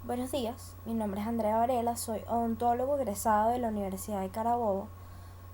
Buenos días, mi nombre es Andrea Varela, soy odontólogo egresado de la Universidad de Carabobo,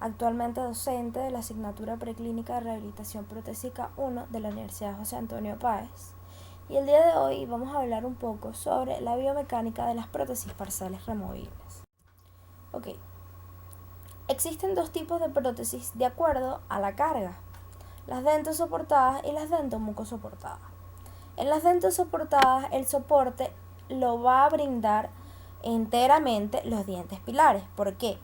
actualmente docente de la asignatura Preclínica de Rehabilitación Protésica 1 de la Universidad José Antonio Páez. Y el día de hoy vamos a hablar un poco sobre la biomecánica de las prótesis parciales removibles. Ok, existen dos tipos de prótesis de acuerdo a la carga, las dentosoportadas y las dentomucosoportadas. En las dentosoportadas el soporte lo va a brindar enteramente los dientes pilares. ¿Por qué?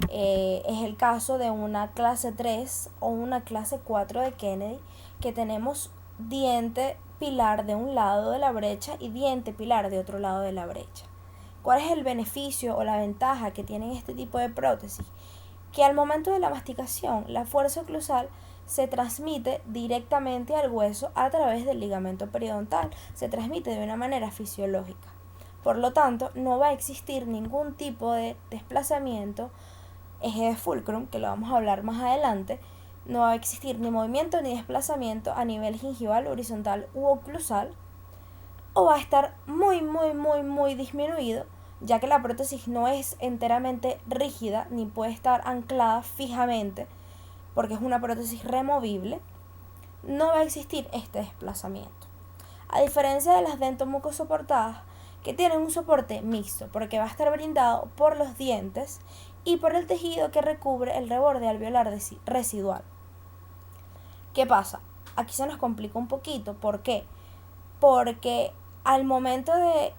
Es el caso de una clase 3 o una clase 4 de Kennedy, que tenemos diente pilar de un lado de la brecha y diente pilar de otro lado de la brecha. ¿Cuál es el beneficio o la ventaja que tienen este tipo de prótesis? Que al momento de la masticación la fuerza oclusal se transmite directamente al hueso a través del ligamento periodontal, se transmite de una manera fisiológica. Por lo tanto, no va a existir ningún tipo de desplazamiento eje de fulcrum, que lo vamos a hablar más adelante. No va a existir ni movimiento ni desplazamiento a nivel gingival, horizontal u oclusal, o va a estar muy disminuido, ya que la prótesis no es enteramente rígida ni puede estar anclada fijamente, porque es una prótesis removible. No va a existir este desplazamiento, a diferencia de las dentomucosoportadas, que tienen un soporte mixto, porque va a estar brindado por los dientes y por el tejido que recubre el reborde alveolar residual. ¿Qué pasa? Aquí se nos complica un poquito. ¿Por qué? Porque al momento de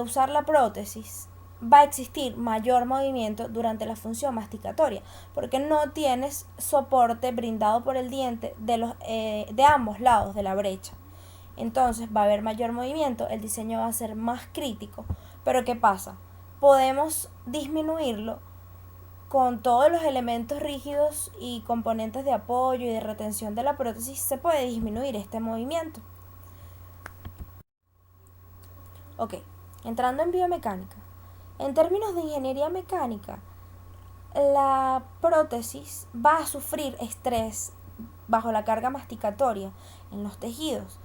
usar la prótesis, va a existir mayor movimiento durante la función masticatoria, porque no tienes soporte brindado por el diente de ambos lados de la brecha. Entonces va a haber mayor movimiento, el diseño va a ser más crítico. Pero ¿qué pasa? Podemos disminuirlo con todos los elementos rígidos y componentes de apoyo y de retención de la prótesis. Se puede disminuir este movimiento. Ok, entrando en biomecánica. En términos de ingeniería mecánica, la prótesis va a sufrir estrés bajo la carga masticatoria en los tejidos.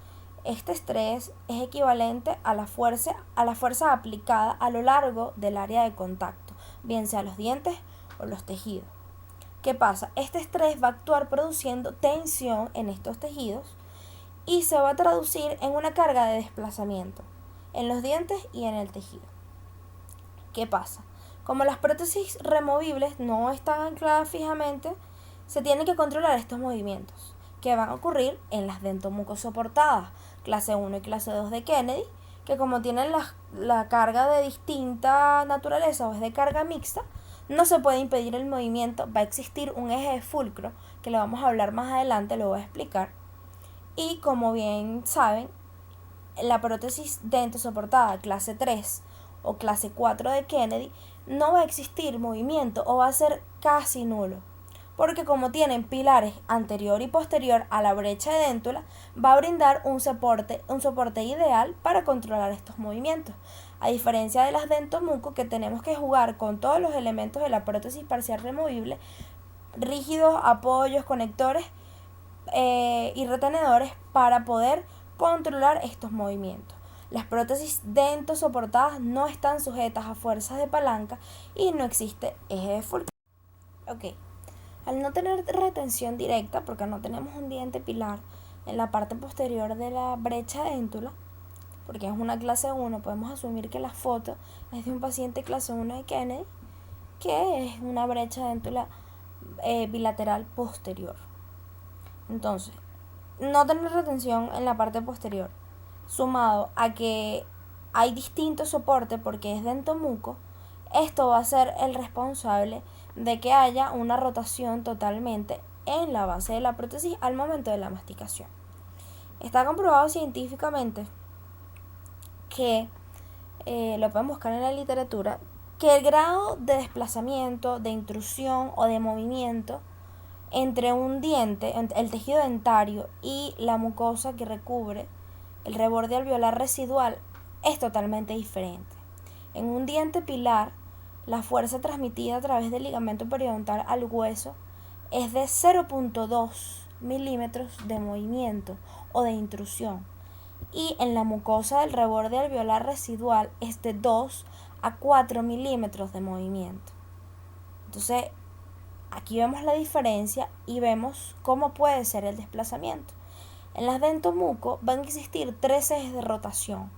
Este estrés es equivalente a la fuerza aplicada a lo largo del área de contacto, bien sea los dientes o los tejidos. ¿Qué pasa? Este estrés va a actuar produciendo tensión en estos tejidos y se va a traducir en una carga de desplazamiento en los dientes y en el tejido. ¿Qué pasa? Como las prótesis removibles no están ancladas fijamente, se tienen que controlar estos movimientos, que van a ocurrir en las dentomucosoportadas, clase 1 y clase 2 de Kennedy, que como tienen la carga de distinta naturaleza o es de carga mixta, no se puede impedir el movimiento. Va a existir un eje de fulcro, que lo vamos a hablar más adelante, lo voy a explicar. Y como bien saben, la prótesis dentosoportada clase 3 o clase 4 de Kennedy no va a existir movimiento o va a ser casi nulo, porque como tienen pilares anterior y posterior a la brecha de déntula, va a brindar un soporte ideal para controlar estos movimientos, a diferencia de las dentomuco, que tenemos que jugar con todos los elementos de la prótesis parcial removible, rígidos, apoyos, conectores y retenedores, para poder controlar estos movimientos. Las prótesis dentosoportadas no están sujetas a fuerzas de palanca y no existe eje de fulcro. Ok, al no tener retención directa, porque no tenemos un diente pilar en la parte posterior de la brecha de déntula, porque es una clase 1, podemos asumir que la foto es de un paciente clase 1 de Kennedy, que es una brecha de déntula bilateral posterior. Entonces, no tener retención en la parte posterior, sumado a que hay distintos soportes porque es dentomuco, esto va a ser el responsable de que haya una rotación totalmente en la base de la prótesis al momento de la masticación. Está comprobado científicamente que, lo pueden buscar en la literatura, que el grado de desplazamiento, de intrusión o de movimiento entre un diente, el tejido dentario y la mucosa que recubre el reborde alveolar residual, es totalmente diferente. En un diente pilar, la fuerza transmitida a través del ligamento periodontal al hueso es de 0.2 milímetros de movimiento o de intrusión. y en la mucosa del reborde alveolar residual es de 2 a 4 milímetros de movimiento. Entonces, aquí vemos la diferencia y vemos cómo puede ser el desplazamiento. En las dentomuco van a existir 3 ejes de rotación,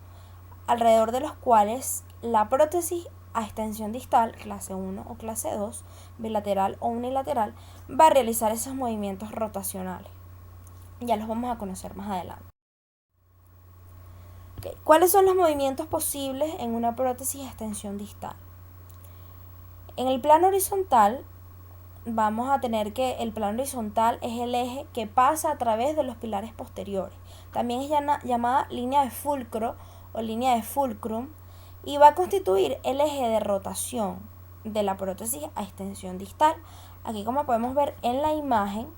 alrededor de los cuales la prótesis a extensión distal, clase 1 o clase 2, bilateral o unilateral, va a realizar esos movimientos rotacionales. Ya los vamos a conocer más adelante. Okay. ¿Cuáles son los movimientos posibles en una prótesis a extensión distal? En el plano horizontal, vamos a tener que el plano horizontal es el eje que pasa a través de los pilares posteriores. También es llamada línea de fulcro o línea de fulcrum y va a constituir el eje de rotación de la prótesis a extensión distal. Aquí, como podemos ver en la imagen,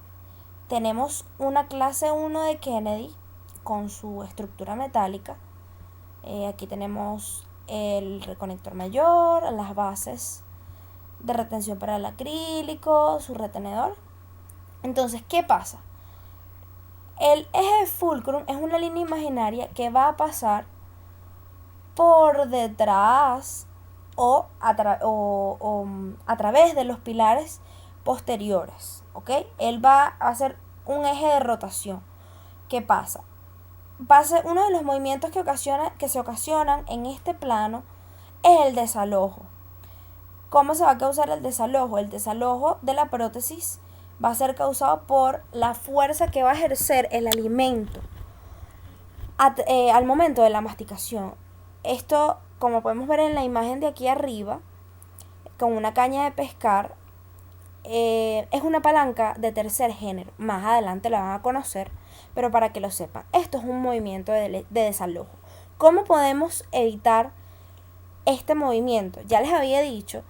tenemos una clase 1 de Kennedy con su estructura metálica. Aquí tenemos el reconector mayor, las bases de retención para el acrílico, su retenedor. Entonces, ¿qué pasa? El eje de fulcrum es una línea imaginaria que va a pasar por detrás o a través de los pilares posteriores, ¿ok? Él va a hacer un eje de rotación. ¿Qué pasa? Va a ser uno de los movimientos que se ocasionan en este plano es el desalojo. ¿Cómo se va a causar el desalojo? El desalojo de la prótesis va a ser causado por la fuerza que va a ejercer el alimento al momento de la masticación. Esto, como podemos ver en la imagen de aquí arriba, con una caña de pescar, es una palanca de tercer género. Más adelante la van a conocer, pero para que lo sepan, esto es un movimiento de desalojo. ¿Cómo podemos evitar este movimiento? Ya les había dicho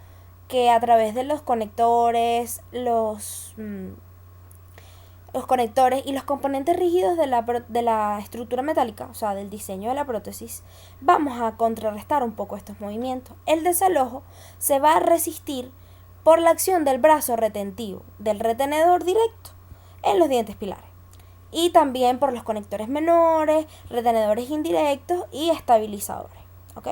que a través de los conectores, los conectores y los componentes rígidos de la estructura metálica, o sea, del diseño de la prótesis, vamos a contrarrestar un poco estos movimientos. El desalojo se va a resistir por la acción del brazo retentivo, del retenedor directo en los dientes pilares, y también por los conectores menores, retenedores indirectos y estabilizadores. ¿Ok?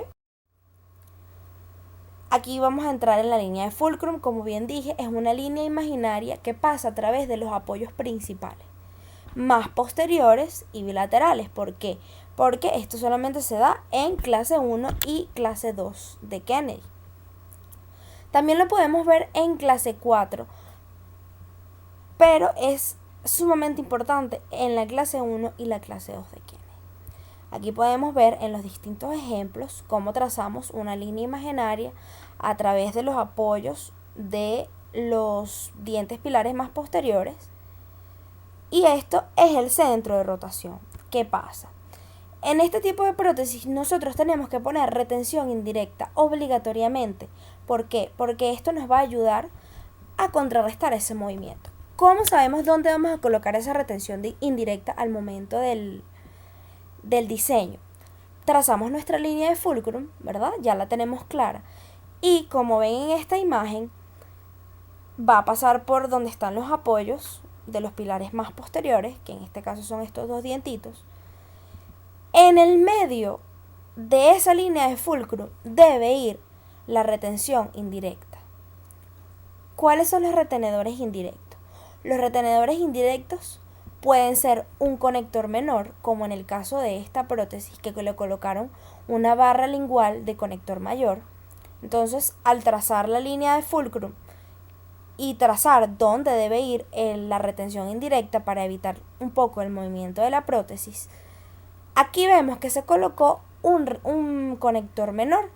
Aquí vamos a entrar en la línea de fulcrum. Como bien dije, es una línea imaginaria que pasa a través de los apoyos principales, más posteriores y bilaterales. ¿Por qué? Porque esto solamente se da en clase 1 y clase 2 de Kennedy. También lo podemos ver en clase 4, pero es sumamente importante en la clase 1 y la clase 2 de Kennedy. Aquí podemos ver en los distintos ejemplos cómo trazamos una línea imaginaria a través de los apoyos de los dientes pilares más posteriores. Y esto es el centro de rotación. ¿Qué pasa? En este tipo de prótesis nosotros tenemos que poner retención indirecta obligatoriamente. ¿Por qué? Porque esto nos va a ayudar a contrarrestar ese movimiento. ¿Cómo sabemos dónde vamos a colocar esa retención indirecta al momento del diseño? Trazamos nuestra línea de fulcrum, ¿verdad? Ya la tenemos clara. Y como ven en esta imagen, va a pasar por donde están los apoyos de los pilares más posteriores, que en este caso son estos dos dientitos. En el medio de esa línea de fulcrum debe ir la retención indirecta. ¿Cuáles son los retenedores indirectos? Los retenedores indirectos pueden ser un conector menor, como en el caso de esta prótesis, que le colocaron una barra lingual de conector mayor. Entonces, al trazar la línea de fulcrum y trazar dónde debe ir la retención indirecta para evitar un poco el movimiento de la prótesis, aquí vemos que se colocó un conector menor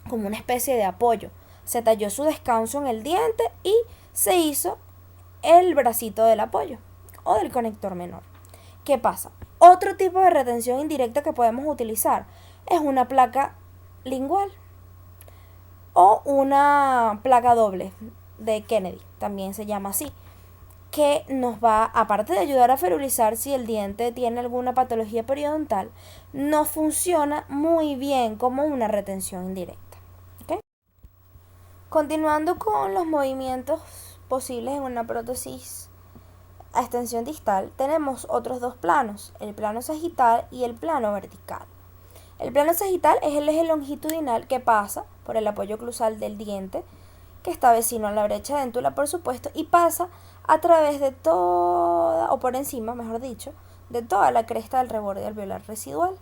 como una especie de apoyo. Se talló su descanso en el diente y se hizo el bracito del apoyo o del conector menor. ¿Qué pasa? Otro tipo de retención indirecta que podemos utilizar es una placa lingual o una placa doble de Kennedy, también se llama así, que nos va, aparte de ayudar a ferulizar si el diente tiene alguna patología periodontal, no funciona muy bien como una retención indirecta. ¿Okay? Continuando con los movimientos posibles en una prótesis a extensión distal tenemos otros dos planos, el plano sagital y el plano vertical. El plano sagital es el eje longitudinal que pasa por el apoyo oclusal del diente, que está vecino a la brecha dentula, por supuesto, y pasa a través de toda, o por encima, mejor dicho, de toda la cresta del reborde alveolar residual.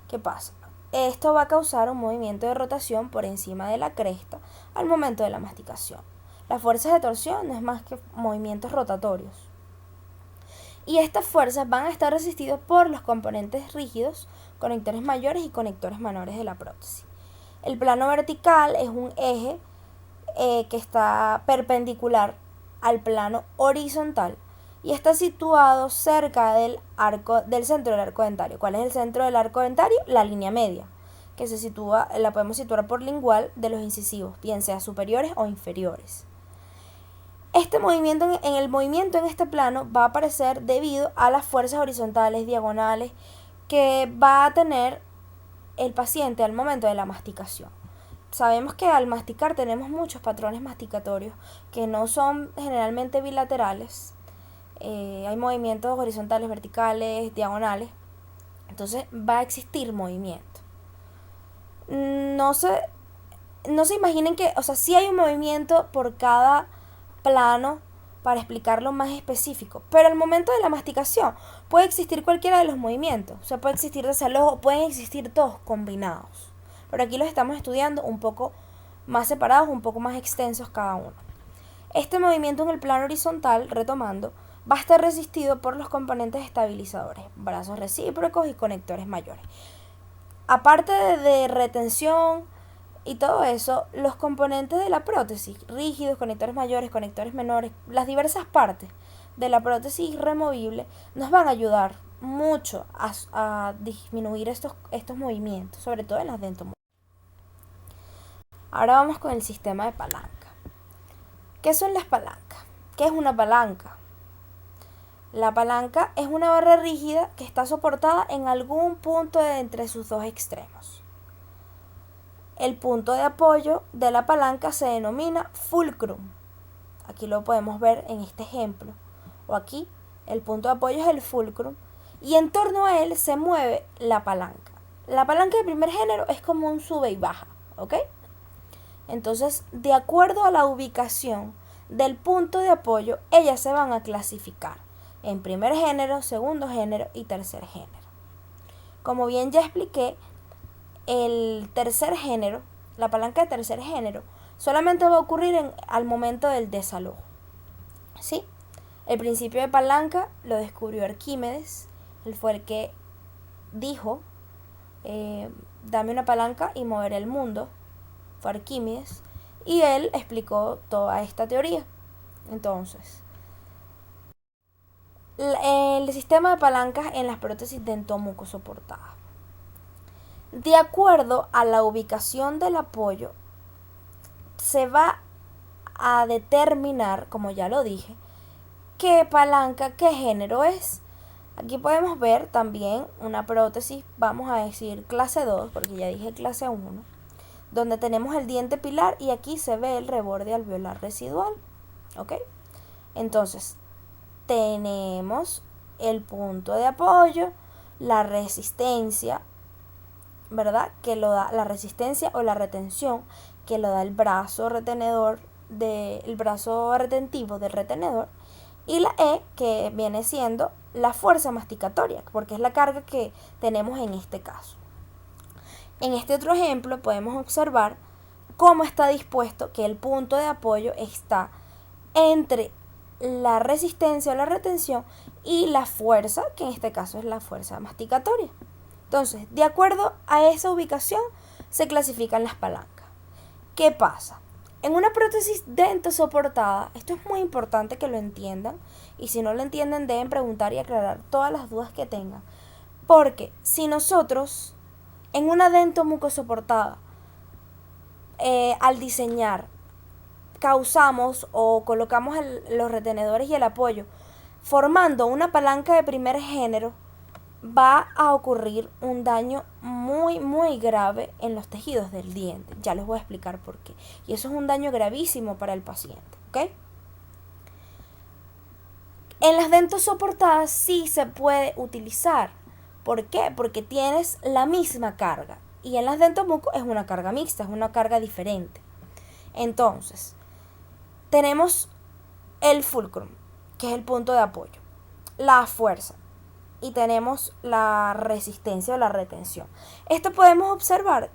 ¿Qué pasa? Esto va a causar un movimiento de rotación por encima de la cresta al momento de la masticación. Las fuerzas de torsión no es más que movimientos rotatorios. Y estas fuerzas van a estar resistidas por los componentes rígidos, conectores mayores y conectores menores de la prótesis. El plano vertical es un eje que está perpendicular al plano horizontal y está situado cerca del centro del arco dentario. ¿Cuál es el centro del arco dentario? La línea media, que la podemos situar por lingual de los incisivos, bien sea superiores o inferiores. El movimiento en este plano va a aparecer debido a las fuerzas horizontales, diagonales, que va a tener el paciente al momento de la masticación. Sabemos que al masticar tenemos muchos patrones masticatorios que no son generalmente bilaterales. Hay movimientos horizontales, verticales, diagonales. Entonces va a existir movimiento. No se imaginen que, sí hay un movimiento por cada plano para explicarlo más específico, pero al momento de la masticación puede existir cualquiera de los movimientos. Puede existir desalojo, pueden existir todos combinados. Pero aquí los estamos estudiando un poco más separados, un poco más extensos cada uno. Este movimiento en el plano horizontal, retomando, va a estar resistido por los componentes estabilizadores, brazos recíprocos y conectores mayores. Aparte de retención y todo eso, los componentes de la prótesis, rígidos, conectores mayores, conectores menores, las diversas partes de la prótesis removible, nos van a ayudar mucho a disminuir estos movimientos, sobre todo en las dentomovibles. Ahora vamos con el sistema de palanca. ¿Qué son las palancas? ¿Qué es una palanca? La palanca es una barra rígida que está soportada en algún punto de entre sus dos extremos. El punto de apoyo de la palanca se denomina fulcrum. Aquí lo podemos ver en este ejemplo. O aquí, el punto de apoyo es el fulcrum y en torno a él se mueve la palanca. La palanca de primer género es como un sube y baja, ¿ok? Entonces, de acuerdo a la ubicación del punto de apoyo, ellas se van a clasificar en primer género, segundo género y tercer género. Como bien ya expliqué, el tercer género, la palanca de tercer género, solamente va a ocurrir al momento del desalojo. ¿Sí? El principio de palanca lo descubrió Arquímedes. Él fue el que dijo, dame una palanca y moveré el mundo. Fue Arquímedes. Y él explicó toda esta teoría. Entonces, el sistema de palancas en las prótesis dentomucosoportadas. De acuerdo a la ubicación del apoyo, se va a determinar, como ya lo dije, qué palanca, qué género es. Aquí podemos ver también una prótesis, vamos a decir clase 2, porque ya dije clase 1, donde tenemos el diente pilar y aquí se ve el reborde alveolar residual. ¿Ok? Entonces, tenemos el punto de apoyo, la resistencia, ¿verdad? Que lo da la resistencia o la retención que lo da el brazo retenedor el brazo retentivo del retenedor, y la E, que viene siendo la fuerza masticatoria, porque es la carga que tenemos en este caso. En este otro ejemplo podemos observar cómo está dispuesto que el punto de apoyo está entre la resistencia o la retención y la fuerza, que en este caso es la fuerza masticatoria. Entonces, de acuerdo a esa ubicación, se clasifican las palancas. ¿Qué pasa? En una prótesis dentosoportada, esto es muy importante que lo entiendan, y si no lo entienden deben preguntar y aclarar todas las dudas que tengan. Porque si nosotros en una dentomucosoportada, al diseñar, causamos o colocamos los retenedores y el apoyo, formando una palanca de primer género, va a ocurrir un daño muy muy grave en los tejidos del diente. Ya les voy a explicar por qué. Y eso es un daño gravísimo para el paciente, ¿ok? En las dentosoportadas sí se puede utilizar. ¿Por qué? Porque tienes la misma carga. Y en las dentomuco es una carga mixta, es una carga diferente. Entonces, tenemos el fulcrum, que es el punto de apoyo, la fuerza, y tenemos la resistencia o la retención. Esto podemos observar,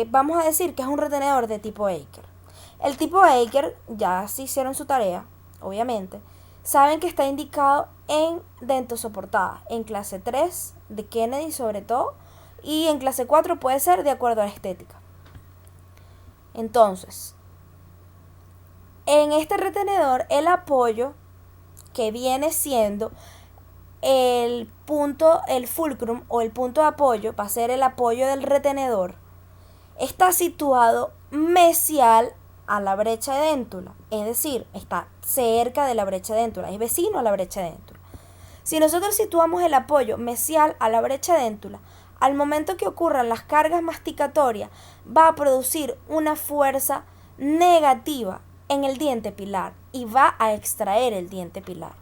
vamos a decir que es un retenedor de tipo Aker. El tipo Aker, ya se hicieron su tarea, obviamente, saben que está indicado en dentosoportada, en clase 3 de Kennedy sobre todo, y en clase 4 puede ser de acuerdo a la estética. Entonces, en este retenedor, el apoyo que viene siendo el punto, el fulcrum o el punto de apoyo, va a ser el apoyo del retenedor, está situado mesial a la brecha de déntula, es decir, está cerca de la brecha de déntula, es vecino a la brecha de déntula. Si nosotros situamos el apoyo mesial a la brecha de déntula, al momento que ocurran las cargas masticatorias, va a producir una fuerza negativa en el diente pilar y va a extraer el diente pilar.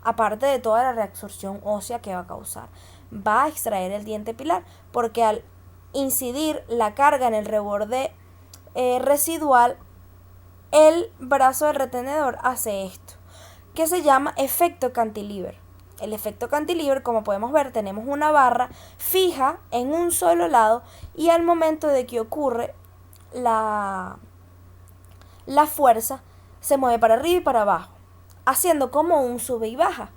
Aparte de toda la reabsorción ósea que va a causar, va a extraer el diente pilar porque al incidir la carga en el reborde residual, el brazo del retenedor hace esto, que se llama efecto cantilever. El efecto cantilever, como podemos ver, tenemos una barra fija en un solo lado y al momento de que ocurre la fuerza, se mueve para arriba y para abajo, haciendo como un sube y baja.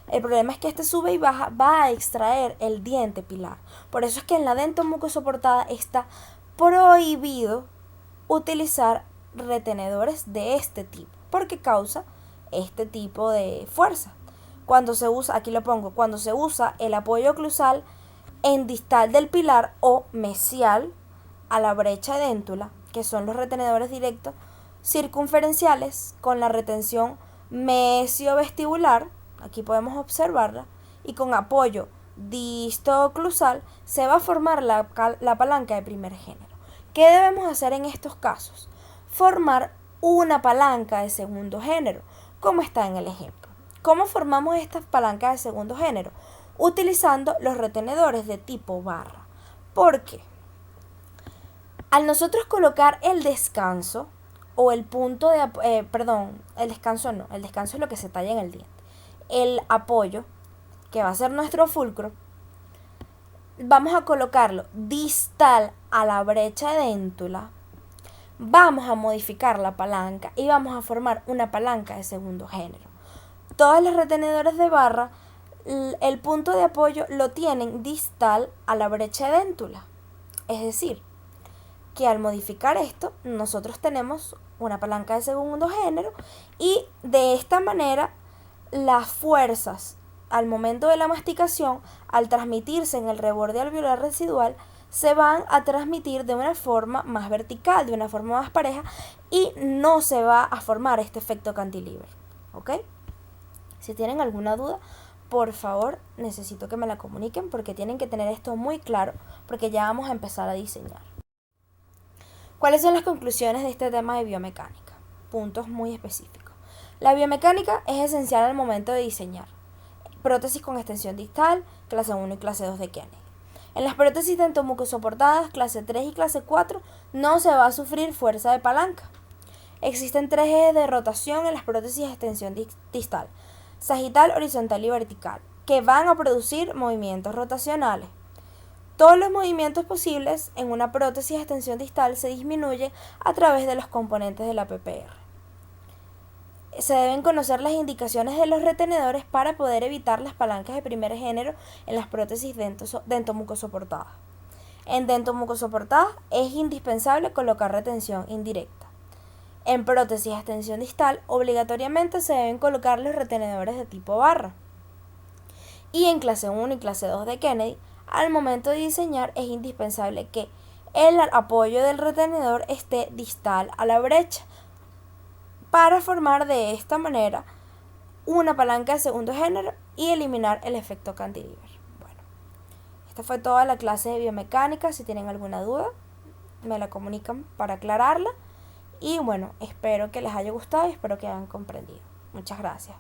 El problema es que este sube y baja va a extraer el diente pilar. Por eso es que en la dentomucosoportada está prohibido utilizar retenedores de este tipo, porque causa este tipo de fuerza. Cuando se usa, aquí lo pongo, cuando se usa el apoyo oclusal en distal del pilar o mesial a la brecha de déntula, que son los retenedores directos circunferenciales con la retención mesiovestibular, aquí podemos observarla, y con apoyo disto-oclusal se va a formar la palanca de primer género. ¿Qué debemos hacer en estos casos? Formar una palanca de segundo género, como está en el ejemplo. ¿Cómo formamos estas palancas de segundo género? Utilizando los retenedores de tipo barra. ¿Por qué? Al nosotros colocar el descanso o el punto de el descanso no, el descanso es lo que se talla en el diente. El apoyo, que va a ser nuestro fulcro, vamos a colocarlo distal a la brecha de déntula. Vamos a modificar la palanca y vamos a formar una palanca de segundo género. Todos los retenedores de barra, el punto de apoyo lo tienen distal a la brecha de déntula. Es decir, que al modificar esto, nosotros tenemos una palanca de segundo género y de esta manera las fuerzas al momento de la masticación, al transmitirse en el reborde alveolar residual, se van a transmitir de una forma más vertical, de una forma más pareja y no se va a formar este efecto cantilever. ¿Ok? Si tienen alguna duda, por favor, necesito que me la comuniquen porque tienen que tener esto muy claro porque ya vamos a empezar a diseñar. ¿Cuáles son las conclusiones de este tema de biomecánica? Puntos muy específicos. La biomecánica es esencial al momento de diseñar prótesis con extensión distal, clase 1 y clase 2 de Kennedy. En las prótesis dentomucosoportadas, clase 3 y clase 4, no se va a sufrir fuerza de palanca. Existen 3 ejes de rotación en las prótesis de extensión distal, sagital, horizontal y vertical, que van a producir movimientos rotacionales. Todos los movimientos posibles en una prótesis de extensión distal se disminuyen a través de los componentes de la PPR. Se deben conocer las indicaciones de los retenedores para poder evitar las palancas de primer género en las prótesis dentomucosoportadas. En dentomucosoportadas es indispensable colocar retención indirecta. En prótesis de extensión distal, obligatoriamente se deben colocar los retenedores de tipo barra. Y en clase 1 y clase 2 de Kennedy, al momento de diseñar es indispensable que el apoyo del retenedor esté distal a la brecha para formar de esta manera una palanca de segundo género y eliminar el efecto cantilever. Bueno, esta fue toda la clase de biomecánica. Si tienen alguna duda, me la comunican para aclararla. Y bueno, espero que les haya gustado y espero que hayan comprendido. Muchas gracias.